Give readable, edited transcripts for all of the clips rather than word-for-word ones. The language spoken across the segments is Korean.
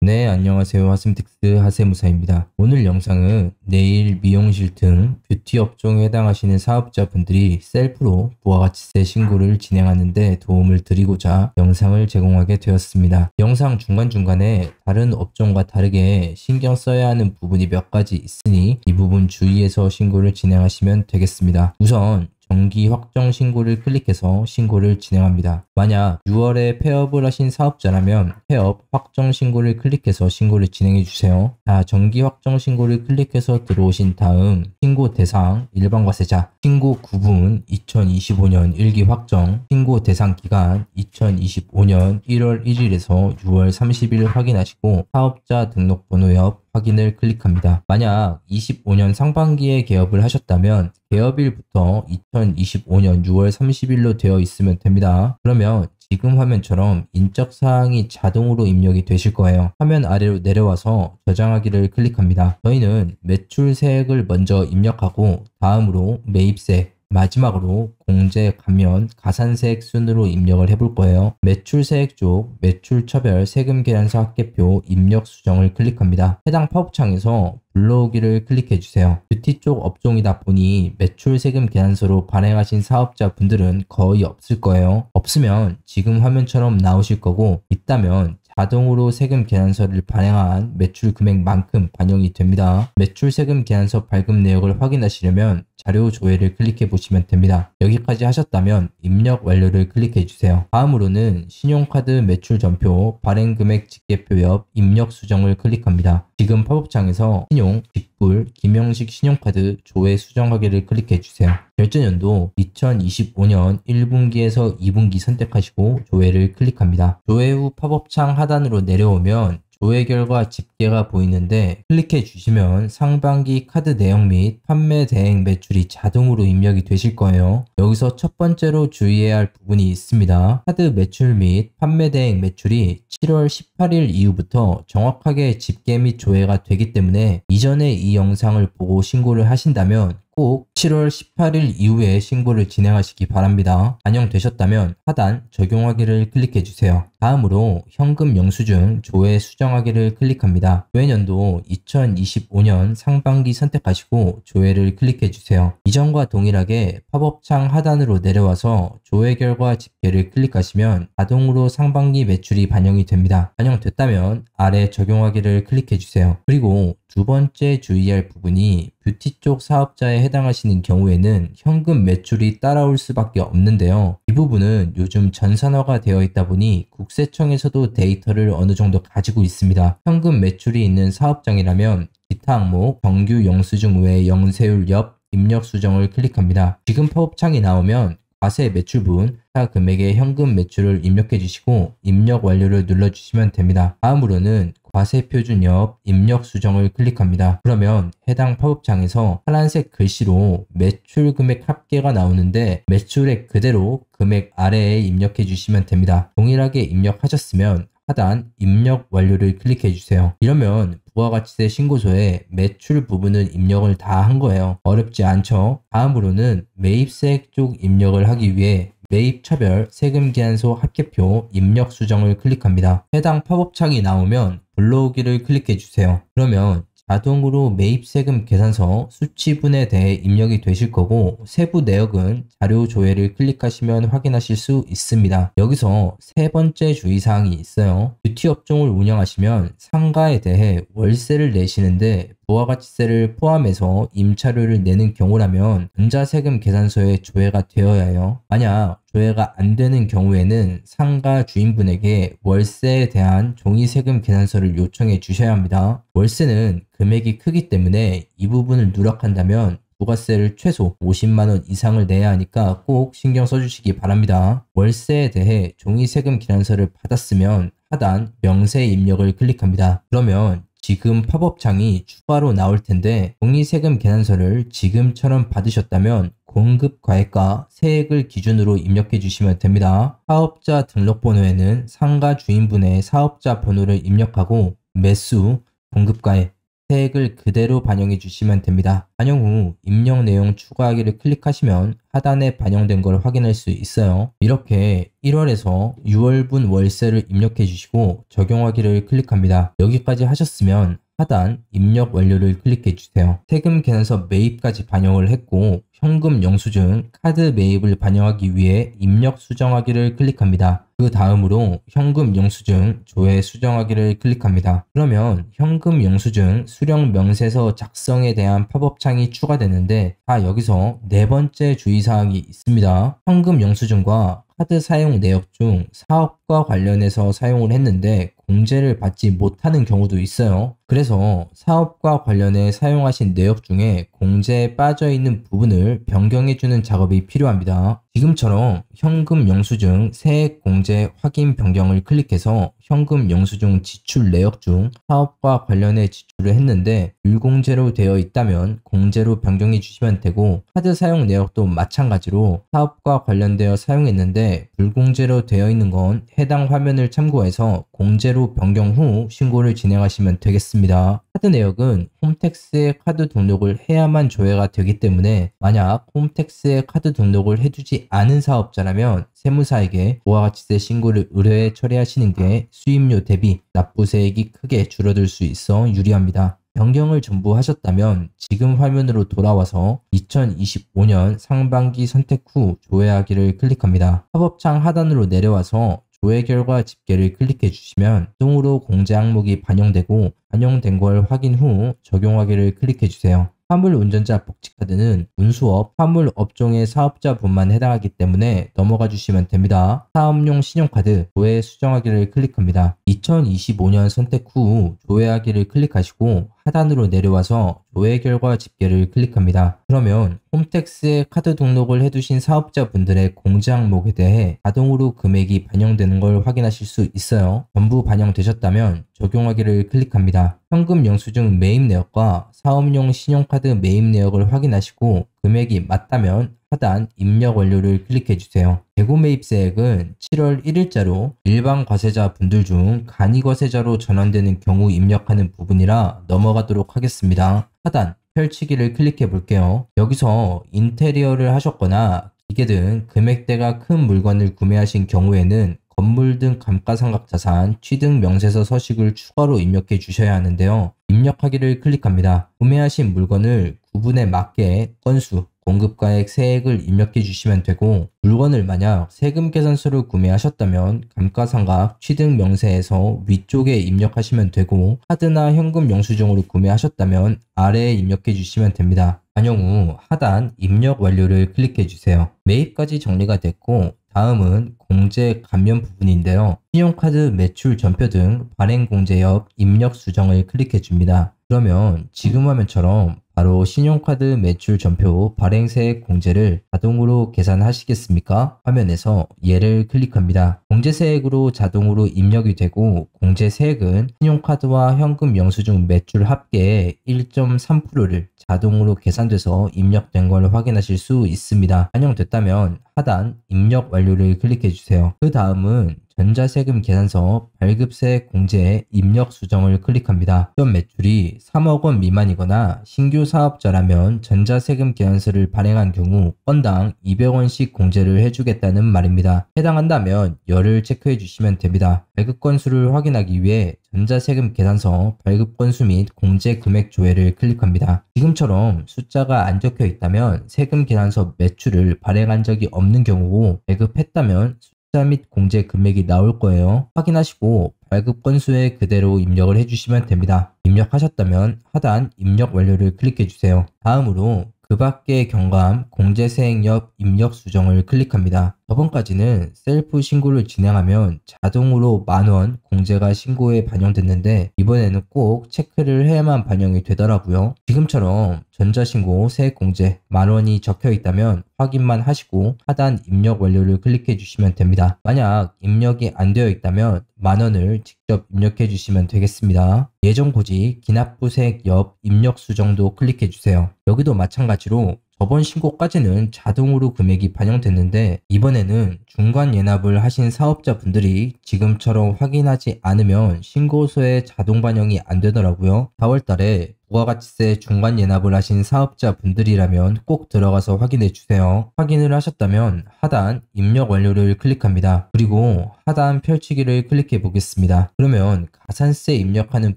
네, 안녕하세요. 하슴텍스 하세무사입니다. 오늘 영상은 네일, 미용실 등 뷰티 업종에 해당하시는 사업자분들이 셀프로 부가가치세 신고를 진행하는 데 도움을 드리고자 영상을 제공하게 되었습니다. 영상 중간중간에 다른 업종과 다르게 신경 써야 하는 부분이 몇 가지 있으니 이 부분 주의해서 신고를 진행하시면 되겠습니다. 우선 정기 확정 신고를 클릭해서 신고를 진행합니다. 만약 6월에 폐업을 하신 사업자라면 폐업 확정 신고를 클릭해서 신고를 진행해 주세요. 자, 정기 확정 신고를 클릭해서 들어오신 다음 신고 대상 일반과세자, 신고 구분 2025년 1기 확정, 신고 대상 기간 2025년 1월 1일에서 6월 30일 확인하시고 사업자 등록번호 옆 확인을 클릭합니다. 만약 25년 상반기에 개업을 하셨다면 개업일부터 2025년 6월 30일로 되어 있으면 됩니다. 그러면 지금 화면처럼 인적사항이 자동으로 입력이 되실 거예요. 화면 아래로 내려와서 저장하기를 클릭합니다. 저희는 매출세액을 먼저 입력하고 다음으로 매입세, 마지막으로 공제, 감면, 가산세액 순으로 입력을 해볼 거예요. 매출세액 쪽 매출처별 세금계산서 합계표 입력 수정을 클릭합니다. 해당 팝업창에서 불러오기를 클릭해 주세요. 뷰티 쪽 업종이다 보니 매출세금 계산서로 발행하신 사업자분들은 거의 없을 거예요. 없으면 지금 화면처럼 나오실 거고 있다면 자동으로 세금 계산서를 발행한 매출 금액만큼 반영이 됩니다. 매출 세금 계산서 발급 내역을 확인하시려면 자료 조회를 클릭해 보시면 됩니다. 여기까지 하셨다면 입력 완료를 클릭해 주세요. 다음으로는 신용카드 매출 전표 발행 금액 집계표 옆 입력 수정을 클릭합니다. 지금 팝업창에서 신용, 직불, 김영식 신용카드 조회 수정하기를 클릭해 주세요. 결제연도 2025년 1분기에서 2분기 선택하시고 조회를 클릭합니다. 조회 후 팝업창 하단으로 내려오면 조회 결과 집계가 보이는데 클릭해 주시면 상반기 카드 내역 및 판매 대행 매출이 자동으로 입력이 되실 거예요. 여기서 첫 번째로 주의해야 할 부분이 있습니다. 카드 매출 및 판매 대행 매출이 7월 18일 이후부터 정확하게 집계 및 조회가 되기 때문에 이전에 이 영상을 보고 신고를 하신다면 꼭 7월 18일 이후에 신고를 진행하시기 바랍니다. 반영되셨다면 하단 적용하기를 클릭해 주세요. 다음으로 현금 영수증 조회 수정하기를 클릭합니다. 조회년도 2025년 상반기 선택하시고 조회를 클릭해 주세요. 이전과 동일하게 팝업창 하단으로 내려와서 조회 결과 집계를 클릭하시면 자동으로 상반기 매출이 반영이 됩니다. 반영됐다면 아래 적용하기를 클릭해 주세요. 그리고 두 번째 주의할 부분이 뷰티 쪽 사업자에 해당하시는 경우에는 현금 매출이 따라올 수밖에 없는데요. 이 부분은 요즘 전산화가 되어 있다 보니 국세청에서도 데이터를 어느 정도 가지고 있습니다. 현금 매출이 있는 사업장이라면 기타 항목 정규 영수증 외 영세율 옆 입력 수정을 클릭합니다. 지금 팝업창이 나오면 과세 매출분 금액의 현금 매출을 입력해 주시고 입력 완료를 눌러주시면 됩니다. 다음으로는 과세 표준 옆 입력 수정을 클릭합니다. 그러면 해당 팝업창에서 파란색 글씨로 매출 금액 합계가 나오는데 매출액 그대로 금액 아래에 입력해 주시면 됩니다. 동일하게 입력하셨으면 하단 입력 완료를 클릭해 주세요. 이러면 부가가치세 신고서에 매출 부분을 입력을 다 한 거예요. 어렵지 않죠? 다음으로는 매입세액 쪽 입력을 하기 위해 매입처별 세금계산서 합계표 입력 수정을 클릭합니다. 해당 팝업창이 나오면 불러오기를 클릭해 주세요. 그러면 자동으로 매입세금 계산서 수치분에 대해 입력이 되실 거고 세부 내역은 자료 조회를 클릭하시면 확인하실 수 있습니다. 여기서 세 번째 주의사항이 있어요. 뷰티 업종을 운영하시면 상가에 대해 월세를 내시는데 부가가치세를 포함해서 임차료를 내는 경우라면 전자세금 계산서에 조회가 되어야 해요. 만약 조회가 안 되는 경우에는 상가 주인분에게 월세에 대한 종이세금 계산서를 요청해 주셔야 합니다. 월세는 금액이 크기 때문에 이 부분을 누락한다면 부가세를 최소 50만원 이상을 내야 하니까 꼭 신경 써주시기 바랍니다. 월세에 대해 종이세금 계산서를 받았으면 하단 명세 입력을 클릭합니다. 그러면 지금 팝업창이 추가로 나올 텐데 종이세금 계산서를 지금처럼 받으셨다면 공급 과액과 세액을 기준으로 입력해 주시면 됩니다. 사업자 등록번호에는 상가 주인분의 사업자 번호를 입력하고 매수, 공급가액, 세액을 그대로 반영해 주시면 됩니다. 반영 후 입력 내용 추가하기를 클릭하시면 하단에 반영된 걸 확인할 수 있어요. 이렇게 1월에서 6월분 월세를 입력해 주시고 적용하기를 클릭합니다. 여기까지 하셨으면 하단 입력 완료를 클릭해 주세요. 세금 계산서 매입까지 반영을 했고 현금 영수증, 카드 매입을 반영하기 위해 입력 수정하기를 클릭합니다. 그 다음으로 현금 영수증 조회 수정하기를 클릭합니다. 그러면 현금 영수증 수령 명세서 작성에 대한 팝업 창이 추가되는데 여기서 네 번째 주의사항이 있습니다. 현금 영수증과 카드 사용 내역 중 사업과 관련해서 사용을 했는데 공제를 받지 못하는 경우도 있어요. 그래서 사업과 관련해 사용하신 내역 중에 공제에 빠져 있는 부분을 변경해주는 작업이 필요합니다. 지금처럼 현금 영수증 세액 공제 확인 변경을 클릭해서 현금 영수증 지출 내역 중 사업과 관련해 지출을 했는데 불공제로 되어 있다면 공제로 변경해 주시면 되고, 카드 사용 내역도 마찬가지로 사업과 관련되어 사용했는데 불공제로 되어 있는 건 해당 화면을 참고해서 공제로 변경 후 신고를 진행하시면 되겠습니다. 카드 내역은 홈택스에 카드 등록을 해야만 조회가 되기 때문에 만약 홈택스에 카드 등록을 해두지 않은 사업자라면 세무사에게 부가가치세 신고를 의뢰해 처리하시는 게 수입료 대비 납부세액이 크게 줄어들 수 있어 유리합니다. 변경을 전부 하셨다면 지금 화면으로 돌아와서 2025년 상반기 선택 후 조회하기를 클릭합니다. 팝업창 하단으로 내려와서 조회 결과 집계를 클릭해 주시면 자동으로 공제 항목이 반영되고 반영된 걸 확인 후 적용하기를 클릭해 주세요. 화물 운전자 복지카드는 운수업, 화물 업종의 사업자분만 해당하기 때문에 넘어가 주시면 됩니다. 사업용 신용카드 조회 수정하기를 클릭합니다. 2025년 선택 후 조회하기를 클릭하시고 하단으로 내려와서 조회 결과 집계를 클릭합니다. 그러면 홈택스에 카드 등록을 해두신 사업자분들의 공제 항목에 대해 자동으로 금액이 반영되는 걸 확인하실 수 있어요. 전부 반영되셨다면 적용하기를 클릭합니다. 현금 영수증 매입 내역과 사업용 신용카드 매입 내역을 확인하시고 금액이 맞다면 하단 입력 완료를 클릭해 주세요. 재고 매입세액은 7월 1일자로 일반 과세자 분들 중 간이 과세자로 전환되는 경우 입력하는 부분이라 넘어가도록 하겠습니다. 하단 펼치기를 클릭해 볼게요. 여기서 인테리어를 하셨거나 기계 등 금액대가 큰 물건을 구매하신 경우에는 건물 등 감가상각자산, 취득 명세서 서식을 추가로 입력해 주셔야 하는데요. 입력하기를 클릭합니다. 구매하신 물건을 구분에 맞게 건수, 공급가액, 세액을 입력해 주시면 되고, 물건을 만약 세금 계산서를 구매하셨다면 감가상각, 취득 명세에서 위쪽에 입력하시면 되고, 카드나 현금 영수증으로 구매하셨다면 아래에 입력해 주시면 됩니다. 반영 후 하단 입력 완료를 클릭해 주세요. 매입까지 정리가 됐고 다음은 공제 감면 부분인데요. 신용카드 매출 전표 등 발행 공제 옆 입력 수정을 클릭해 줍니다. 그러면 지금 화면처럼 바로 신용카드 매출 전표 발행세액 공제를 자동으로 계산하시겠습니까? 화면에서 얘를 클릭합니다. 공제세액으로 자동으로 입력이 되고 공제세액은 신용카드와 현금 영수증 매출 합계의 1.3%를 자동으로 계산돼서 입력된 걸 확인하실 수 있습니다. 반영됐다면 하단 입력 완료를 클릭해 주세요. 그 다음은 전자세금 계산서 발급세액 공제 입력 수정을 클릭합니다. 현 매출이 3억 원 미만이거나 신규 사업자라면 전자세금 계산서를 발행한 경우 건당 200원씩 공제를 해주겠다는 말입니다. 해당한다면 열을 체크해 주시면 됩니다. 발급 건수를 확인하기 위해 전자세금 계산서 발급 건수 및 공제 금액 조회를 클릭합니다. 지금처럼 숫자가 안 적혀 있다면 세금 계산서 매출을 발행한 적이 없는 경우고 발급했다면 숫자 및 공제 금액이 나올 거예요. 확인하시고 발급 건수에 그대로 입력을 해주시면 됩니다. 입력하셨다면 하단 입력 완료를 클릭해 주세요. 다음으로 그 밖의 경감 공제세액 옆 입력 수정을 클릭합니다. 저번까지는 셀프 신고를 진행하면 자동으로 만원 공제가 신고에 반영됐는데 이번에는 꼭 체크를 해야만 반영이 되더라고요. 지금처럼 전자신고 세액 공제 만원이 적혀 있다면 확인만 하시고 하단 입력 완료를 클릭해 주시면 됩니다. 만약 입력이 안 되어 있다면 만원을 직접 입력해 주시면 되겠습니다. 예정고지 기납부세액 옆 입력 수정도 클릭해 주세요. 여기도 마찬가지로 저번 신고까지는 자동으로 금액이 반영됐는데 이번에는 중간 예납을 하신 사업자분들이 지금처럼 확인하지 않으면 신고서에 자동 반영이 안 되더라고요. 4월 달에 부가가치세 중간 예납을 하신 사업자분들이라면 꼭 들어가서 확인해 주세요. 확인을 하셨다면 하단 입력 완료를 클릭합니다. 그리고 하단 펼치기를 클릭해 보겠습니다. 그러면 가산세 입력하는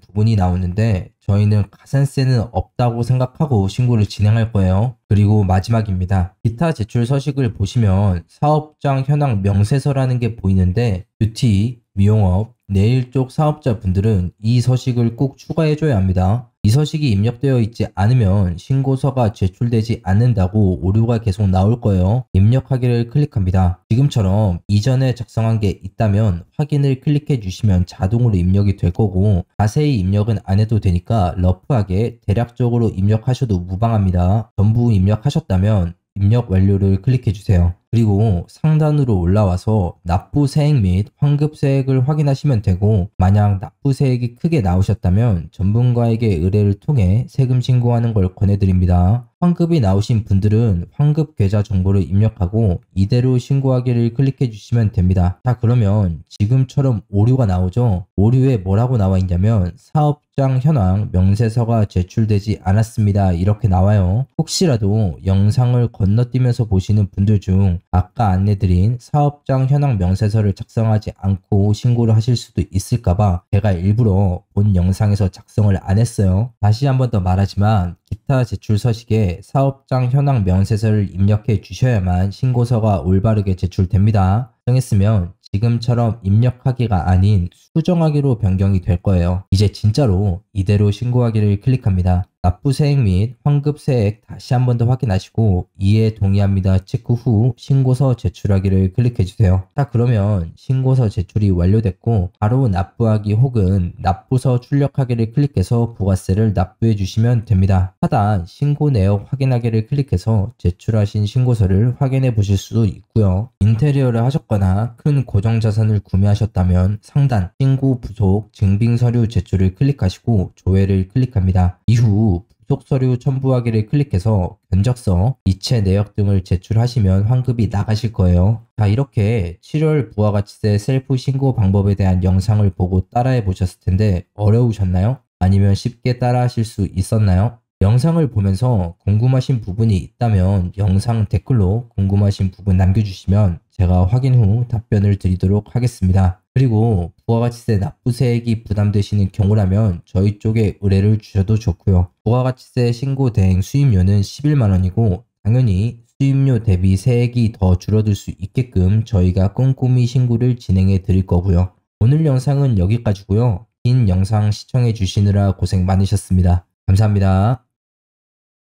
부분이 나오는데 저희는 가산세는 없다고 생각하고 신고를 진행할 거예요. 그리고 마지막입니다. 기타 제출 서식을 보시면 사업장 현황 명세서라는 게 보이는데 뷰티, 미용업, 네일 쪽 사업자분들은 이 서식을 꼭 추가해줘야 합니다. 이 서식이 입력되어 있지 않으면 신고서가 제출되지 않는다고 오류가 계속 나올 거예요. 입력하기를 클릭합니다. 지금처럼 이전에 작성한 게 있다면 확인을 클릭해 주시면 자동으로 입력이 될 거고 자세히 입력은 안 해도 되니까 러프하게 대략적으로 입력하셔도 무방합니다. 전부 입력하셨다면 입력 완료를 클릭해 주세요. 그리고 상단으로 올라와서 납부세액 및 환급세액을 확인하시면 되고 만약 납부세액이 크게 나오셨다면 전문가에게 의뢰를 통해 세금 신고하는 걸 권해드립니다. 환급이 나오신 분들은 환급 계좌 정보를 입력하고 이대로 신고하기를 클릭해 주시면 됩니다. 자, 그러면 지금처럼 오류가 나오죠? 오류에 뭐라고 나와 있냐면 사업장 현황 명세서가 제출되지 않았습니다. 이렇게 나와요. 혹시라도 영상을 건너뛰면서 보시는 분들 중 아까 안내드린 사업장 현황 명세서를 작성하지 않고 신고를 하실 수도 있을까봐 제가 일부러 본 영상에서 작성을 안 했어요. 다시 한 번 더 말하지만 기타 제출 서식에 사업장 현황 명세서를 입력해 주셔야만 신고서가 올바르게 제출됩니다. 정했으면 지금처럼 입력하기가 아닌 수정하기로 변경이 될 거예요. 이제 진짜로 이대로 신고하기를 클릭합니다. 납부세액 및 환급세액 다시 한 번 더 확인하시고 이해 동의합니다 체크 후 신고서 제출하기를 클릭해 주세요. 자, 그러면 신고서 제출이 완료됐고 바로 납부하기 혹은 납부서 출력하기를 클릭해서 부가세를 납부해 주시면 됩니다. 하단 신고 내역 확인하기를 클릭해서 제출하신 신고서를 확인해 보실 수도 있고요. 인테리어를 하셨거나 큰 고정자산을 구매하셨다면 상단 신고 부속 증빙서류 제출을 클릭하시고 조회를 클릭합니다. 이후 부속 서류 첨부하기를 클릭해서 견적서, 이체 내역 등을 제출하시면 환급이 나가실 거예요. 자, 이렇게 7월 부가가치세 셀프 신고 방법에 대한 영상을 보고 따라해 보셨을 텐데 어려우셨나요? 아니면 쉽게 따라하실 수 있었나요? 영상을 보면서 궁금하신 부분이 있다면 영상 댓글로 궁금하신 부분 남겨주시면 제가 확인 후 답변을 드리도록 하겠습니다. 그리고 부가가치세 납부세액이 부담되시는 경우라면 저희 쪽에 의뢰를 주셔도 좋고요. 부가가치세 신고 대행 수임료는 11만원이고 당연히 수임료 대비 세액이 더 줄어들 수 있게끔 저희가 꼼꼼히 신고를 진행해 드릴 거고요. 오늘 영상은 여기까지고요. 긴 영상 시청해 주시느라 고생 많으셨습니다. 감사합니다.